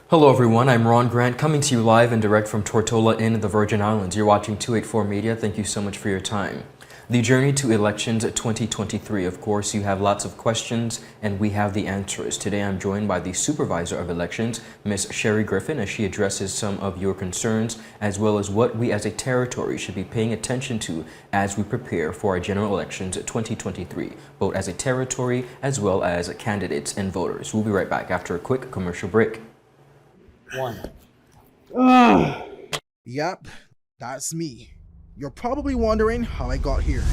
Hello everyone, I'm Ron Grant coming to you live and direct from Tortola in the Virgin Islands. You're watching 284 Media. Thank you so much for your time. The journey to elections 2023, of course, you have lots of questions and we have the answers. Today I'm joined by the Supervisor of Elections, Ms. Sherry Griffin, as she addresses some of your concerns as well as what we as a territory should be paying attention to as we prepare for our general elections 2023, both as a territory as well as candidates and voters. We'll be right back after a quick commercial break. Yep, that's me. You're probably wondering how I got here.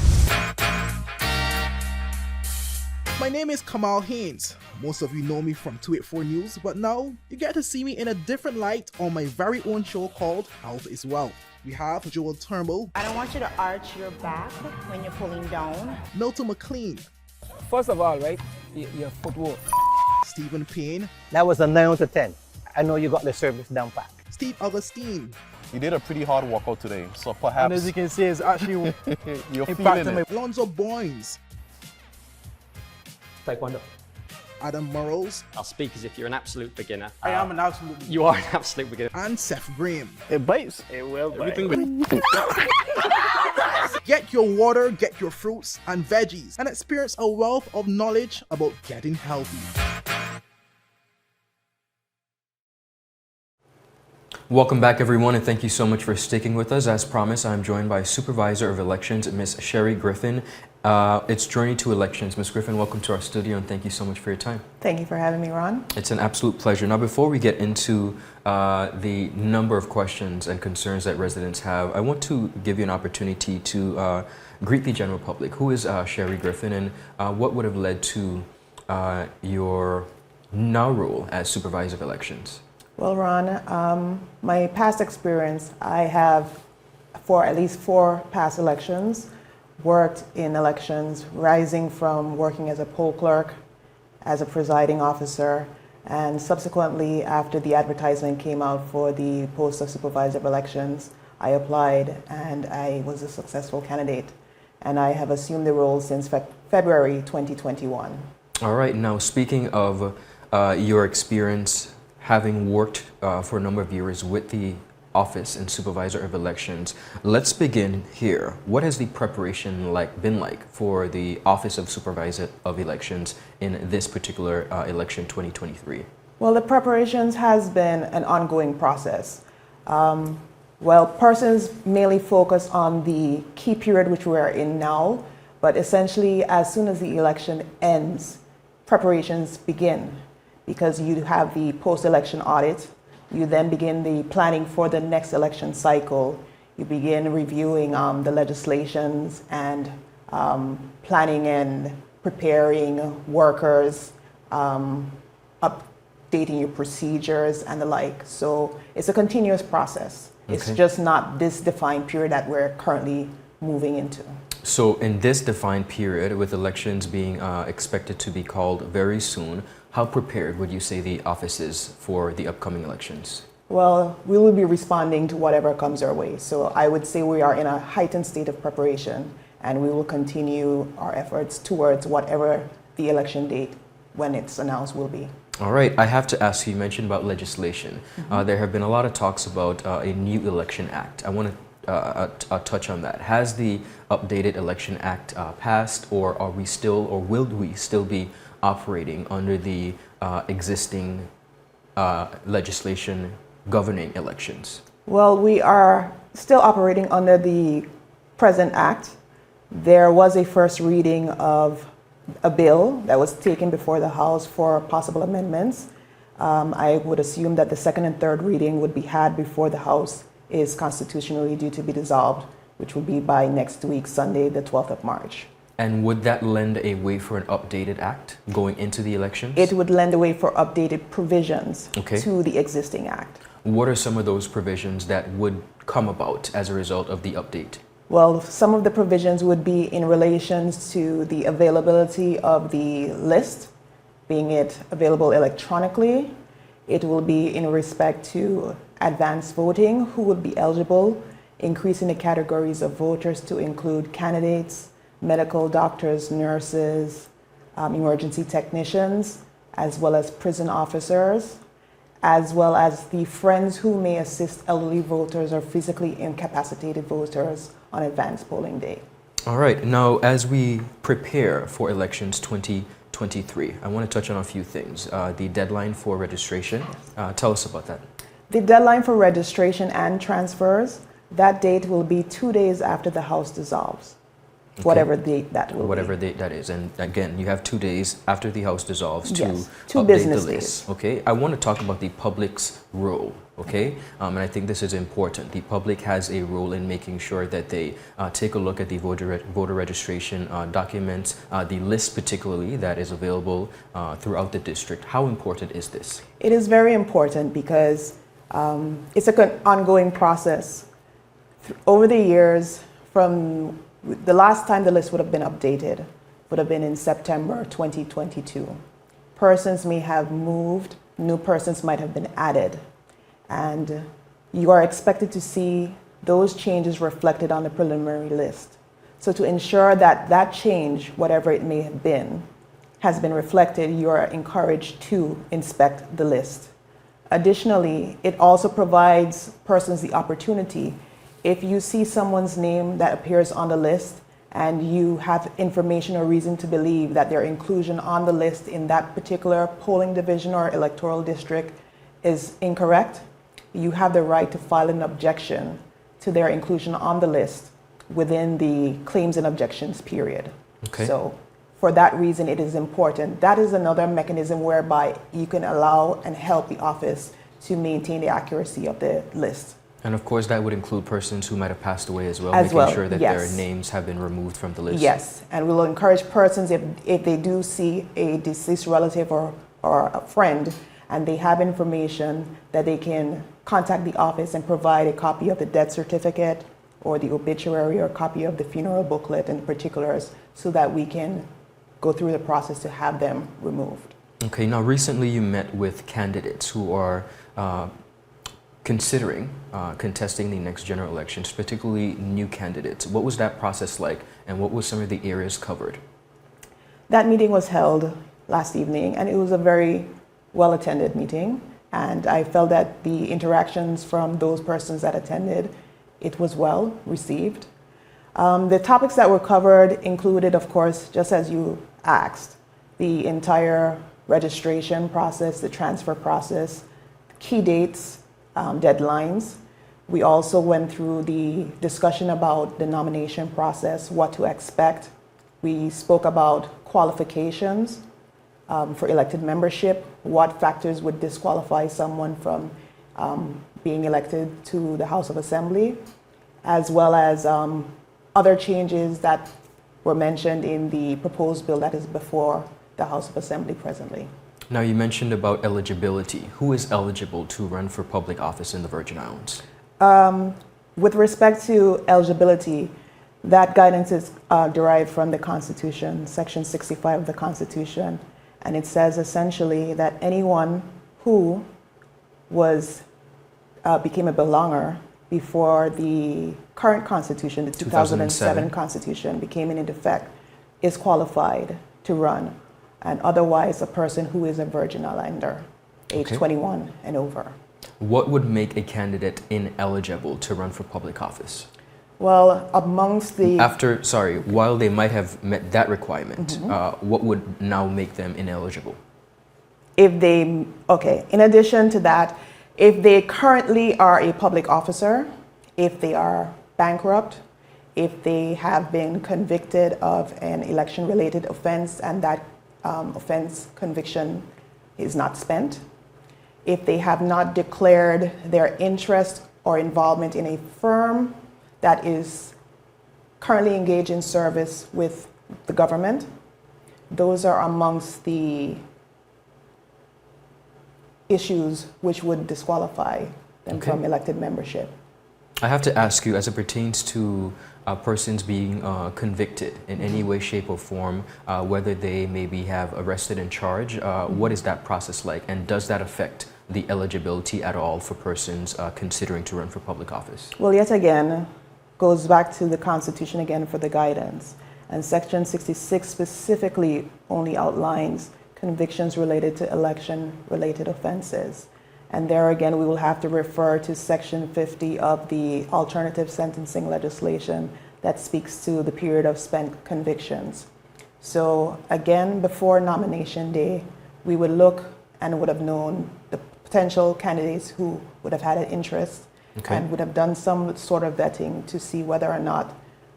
My name is Kamal Haynes. Most of you know me from 284 News, but now you get to see me in a different light on my very own show called Health is Wealth. We have Joel Turnbull. I don't want you to arch your back when you're pulling down. Milton McLean. First of all, right, your footwork. Stephen Payne. That was a 9 out of 10. I know you got the service down pat. Steve Augustine. You did a pretty hard workout today, so perhaps... And as you can see, it's actually you're feeling it. Alonzo Boynes. Taekwondo. Adam Murrows. I'll speak as if you're an absolute beginner. I am an absolute beginner. You are an absolute beginner. And Seth Graham. It bites. It will bite. Get your water, get your fruits and veggies, and experience a wealth of knowledge about getting healthy. Welcome back everyone and thank you so much for sticking with us. As promised, I'm joined by Supervisor of Elections, Ms. Sherry Griffin. It's Journey to Elections. Ms. Griffin, welcome to our studio and thank you so much for your time. Thank you for having me, Ron. It's an absolute pleasure. Now, before we get into the number of questions and concerns that residents have, I want to give you an opportunity to greet the general public. Who is Sherry Griffin and what would have led to your now role as Supervisor of Elections? Well, Ron, my past experience, I have, for at least 4 past elections, worked in elections, rising from working as a poll clerk, as a presiding officer, and subsequently, after the advertisement came out for the post of Supervisor of Elections, I applied and I was a successful candidate. And I have assumed the role since February 2021. All right, now speaking of your experience having worked for a number of years with the Office and Supervisor of Elections, let's begin here. What has the preparation been like for the Office of Supervisor of Elections in this particular election 2023? Well, the preparations has been an ongoing process. Persons mainly focus on the key period which we are in now, but essentially as soon as the election ends, preparations begin. Because you have the post-election audit, you then begin the planning for the next election cycle. You begin reviewing the legislations and planning and preparing workers, updating your procedures and the like. So it's a continuous process. Okay. It's just not this defined period that we're currently moving into. So in this defined period, with elections being expected to be called very soon, how prepared would you say the office is for the upcoming elections? Well, we will be responding to whatever comes our way. So I would say we are in a heightened state of preparation and we will continue our efforts towards whatever the election date when it's announced will be. All right, I have to ask you mentioned about legislation. There have been a lot of talks about a new election act. I want to touch on that. Has the updated election act passed, or are we still, or will we still be operating under the existing legislation governing elections? Well, we are still operating under the present act. There was a first reading of a bill that was taken before the House for possible amendments. I would assume that the second and third reading would be had before the House is constitutionally due to be dissolved, which would be by next week, Sunday, the 12th of March. And would that lend a way for an updated act going into the elections? It would lend a way for updated provisions Okay. to the existing act. What are some of those provisions that would come about as a result of the update? Well, some of the provisions would be in relation to the availability of the list, being it available electronically. It will be in respect to advanced voting, who would be eligible, increasing the categories of voters to include candidates, medical doctors, nurses, emergency technicians, as well as prison officers, as well as the friends who may assist elderly voters or physically incapacitated voters on advanced polling day. All right. Now, as we prepare for elections 2023, I want to touch on a few things. The deadline for registration. Tell us about that. The deadline for registration and transfers, that date will be 2 days after the House dissolves. Okay. Whatever date that will Whatever be. date that is. And again, you have 2 days after the House dissolves to Yes, 2 update business the list. days. Okay. I want to talk about the public's role. Okay. And I think this is important. The public has a role in making sure that they take a look at the voter registration documents, the list particularly that is available throughout the district. How important is this? It is very important because it's an ongoing process. Over the years, from the last time the list would have been updated would have been in September 2022. Persons may have moved, new persons might have been added, and you are expected to see those changes reflected on the preliminary list. So to ensure that that change, whatever it may have been, has been reflected, you are encouraged to inspect the list. Additionally, it also provides persons the opportunity, if you see someone's name that appears on the list and you have information or reason to believe that their inclusion on the list in that particular polling division or electoral district is incorrect, you have the right to file an objection to their inclusion on the list within the claims and objections period. Okay. So for that reason, it is important. That is another mechanism whereby you can allow and help the office to maintain the accuracy of the list. And of course, that would include persons who might have passed away as well, As making well, sure that yes. their names have been removed from the list. Yes, and we'll encourage persons if they do see a deceased relative or a friend and they have information that they can contact the office and provide a copy of the death certificate or the obituary or a copy of the funeral booklet and particulars so that we can go through the process to have them removed. Okay, now recently you met with candidates who are considering contesting the next general elections, particularly new candidates. What was that process like and what were some of the areas covered? That meeting was held last evening and it was a very well-attended meeting, and I felt that the interactions from those persons that attended, it was well received. The topics that were covered included, of course, just as you asked, the entire registration process, the transfer process, key dates, deadlines. We also went through the discussion about the nomination process, what to expect. We spoke about qualifications for elected membership, what factors would disqualify someone from being elected to the House of Assembly, as well as other changes that were mentioned in the proposed bill that is before the House of Assembly presently. Now you mentioned about eligibility. Who is eligible to run for public office in the Virgin Islands? With respect to eligibility, that guidance is derived from the Constitution, Section 65 of the Constitution, and it says essentially that anyone who became a belonger before the current Constitution, the 2007 Constitution, became in effect, is qualified to run, and otherwise a person who is a Virgin Islander, age 21 and over. What would make a candidate ineligible to run for public office? Well, amongst the... while they might have met that requirement, what would now make them ineligible? in addition to that, if they currently are a public officer, if they are bankrupt, if they have been convicted of an election-related offense and that offense conviction is not spent, if they have not declared their interest or involvement in a firm that is currently engaged in service with the government, those are amongst the issues which would disqualify them from elected membership. I have to ask you, as it pertains to persons being convicted in any way, shape, or form, whether they maybe have arrested and charged, what is that process like, and does that affect the eligibility at all for persons considering to run for public office? Well, yet again, goes back to the Constitution again for the guidance. And Section 66 specifically only outlines convictions related to election-related offenses. And there again, we will have to refer to Section 50 of the alternative sentencing legislation that speaks to the period of spent convictions. So again, before nomination day, we would look and would have known the potential candidates who would have had an interest and would have done some sort of vetting to see whether or not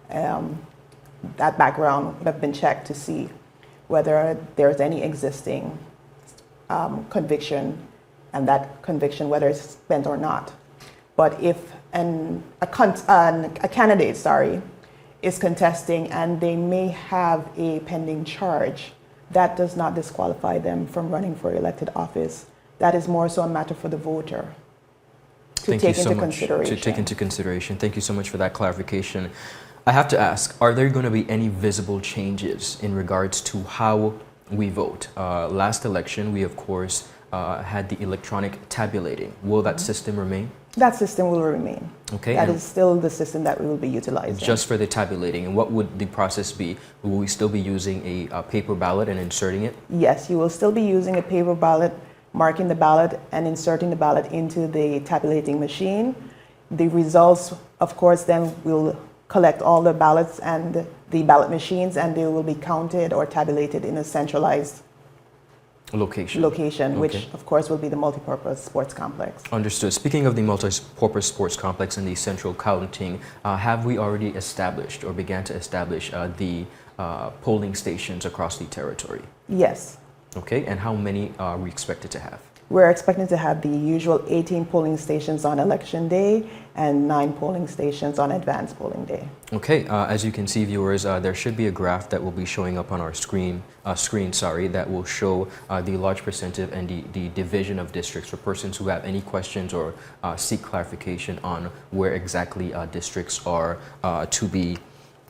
that background would have been checked to see whether there's any existing conviction, and that conviction, whether it's spent or not. But if a candidate, is contesting and they may have a pending charge, that does not disqualify them from running for elected office. That is more so a matter for the voter to take into consideration. Thank you so much for that clarification. I have to ask, are there going to be any visible changes in regards to how we vote? Last election, we of course had the electronic tabulating. Will that system remain? That system will remain. Okay. That is still the system that we will be utilizing. Just for the tabulating. And what would the process be? Will we still be using a paper ballot and inserting it? Yes, you will still be using a paper ballot, marking the ballot and inserting the ballot into the tabulating machine. The results, of course, then will collect all the ballots and the ballot machines, and they will be counted or tabulated in a centralized location, which of course will be the multipurpose sports complex. Understood. Speaking of the multipurpose sports complex and the central counting, have we already established or began to establish the polling stations across the territory? Yes. Okay, and how many are we expected to have? We're expecting to have the usual 18 polling stations on election day and 9 polling stations on advanced polling day. Okay, as you can see, viewers, there should be a graph that will be showing up on our screen, that will show the large percentage and the division of districts for persons who have any questions or seek clarification on where exactly districts are to be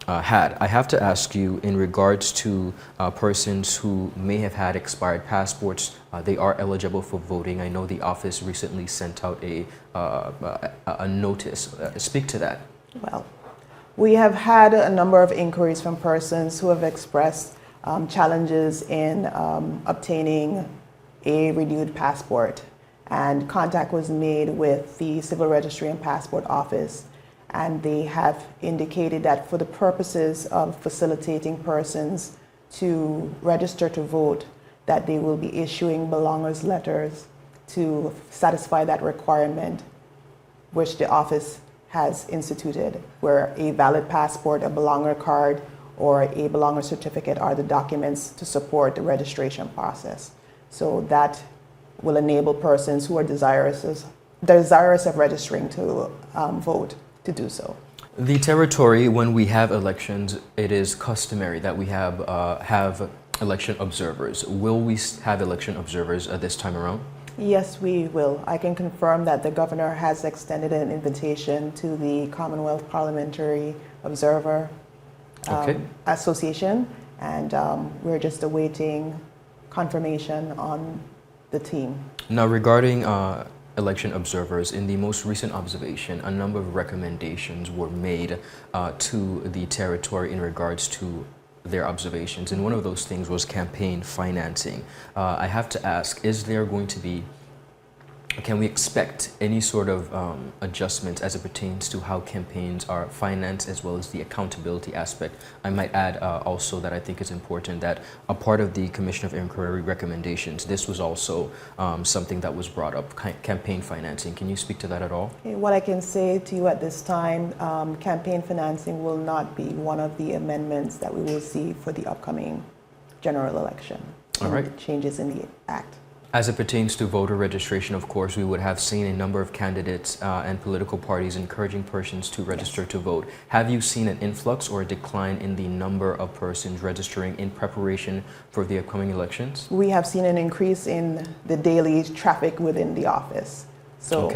had. I have to ask you, in regards to persons who may have had expired passports, they are eligible for voting. I know the office recently sent out a notice. Speak to that. Well, we have had a number of inquiries from persons who have expressed challenges in obtaining a renewed passport, and contact was made with the Civil Registry and Passport Office, and they have indicated that for the purposes of facilitating persons to register to vote, that they will be issuing belongers letters to satisfy that requirement, which the office has instituted, where a valid passport, a belonger card, or a belonger certificate are the documents to support the registration process. So that will enable persons who are desirous of registering to vote to do so. The territory, when we have elections, it is customary that we have election observers. Will we have election observers this time around? Yes, we will. I can confirm that the governor has extended an invitation to the Commonwealth Parliamentary Observer Association, and we're just awaiting confirmation on the team. Now, regarding election observers, in the most recent observation, a number of recommendations were made to the territory in regards to their observations, and one of those things was campaign financing. I have to ask, is there going to be, can we expect any sort of adjustment as it pertains to how campaigns are financed, as well as the accountability aspect? I might add also that I think it's important that a part of the Commission of Inquiry recommendations, this was also something that was brought up, campaign financing. Can you speak to that at all? What I can say to you at this time, campaign financing will not be one of the amendments that we will see for the upcoming general election. All right. Changes in the Act. As it pertains to voter registration, of course, we would have seen a number of candidates and political parties encouraging persons to register to vote. Have you seen an influx or a decline in the number of persons registering in preparation for the upcoming elections? We have seen an increase in the daily traffic within the office. So,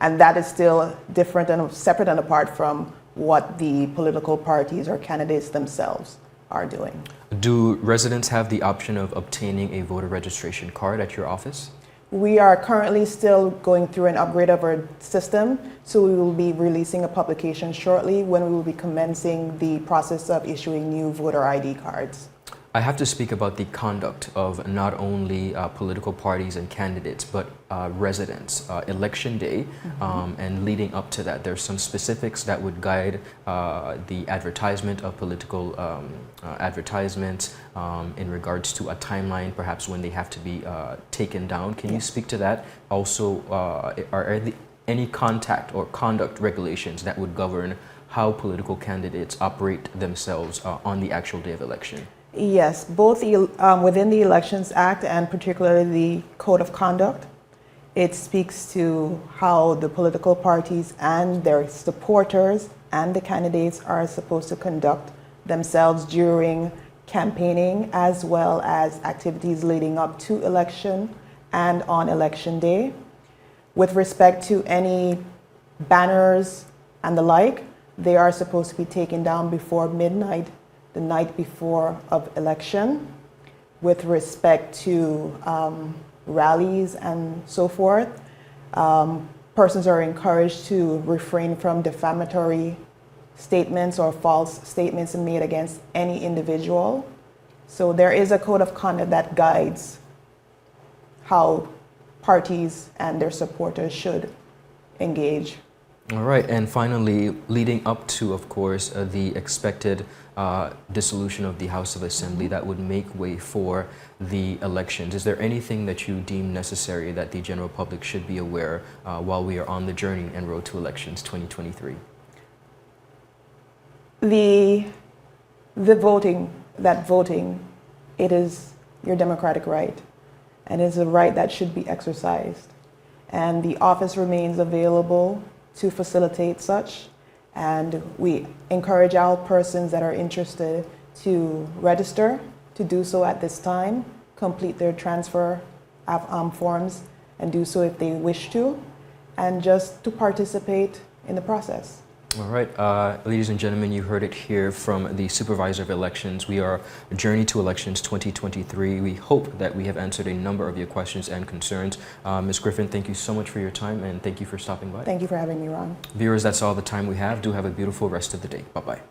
and that is still different and separate and apart from what the political parties or candidates themselves are doing. Do residents have the option of obtaining a voter registration card at your office? We are currently still going through an upgrade of our system, so we will be releasing a publication shortly when we will be commencing the process of issuing new voter ID cards. I have to speak about the conduct of not only political parties and candidates, but residents. Election day and leading up to that, there's some specifics that would guide the advertisement of political advertisements in regards to a timeline, perhaps when they have to be taken down. Can you speak to that? Also, are there any contact or conduct regulations that would govern how political candidates operate themselves on the actual day of election? Yes, both within the Elections Act and particularly the Code of Conduct, it speaks to how the political parties and their supporters and the candidates are supposed to conduct themselves during campaigning, as well as activities leading up to election and on election day. With respect to any banners and the like, they are supposed to be taken down before midnight the night before of election. With respect to rallies and so forth, persons are encouraged to refrain from defamatory statements or false statements made against any individual. So there is a code of conduct that guides how parties and their supporters should engage. All right, and finally, leading up to, of course, the expected dissolution of the House of Assembly that would make way for the elections, is there anything that you deem necessary that the general public should be aware while we are on the journey and road to elections 2023? The voting, it is your democratic right, and it is a right that should be exercised. And the office remains available to facilitate such, and we encourage all persons that are interested to register to do so at this time, complete their transfer forms, and do so if they wish to, and just to participate in the process. All right, ladies and gentlemen, you heard it here from the Supervisor of Elections. We are Journey to Elections 2023. We hope that we have answered a number of your questions and concerns. Ms. Griffin, thank you so much for your time, and thank you for stopping by. Thank you for having me, Ron. Viewers, that's all the time we have. Do have a beautiful rest of the day. Bye-bye.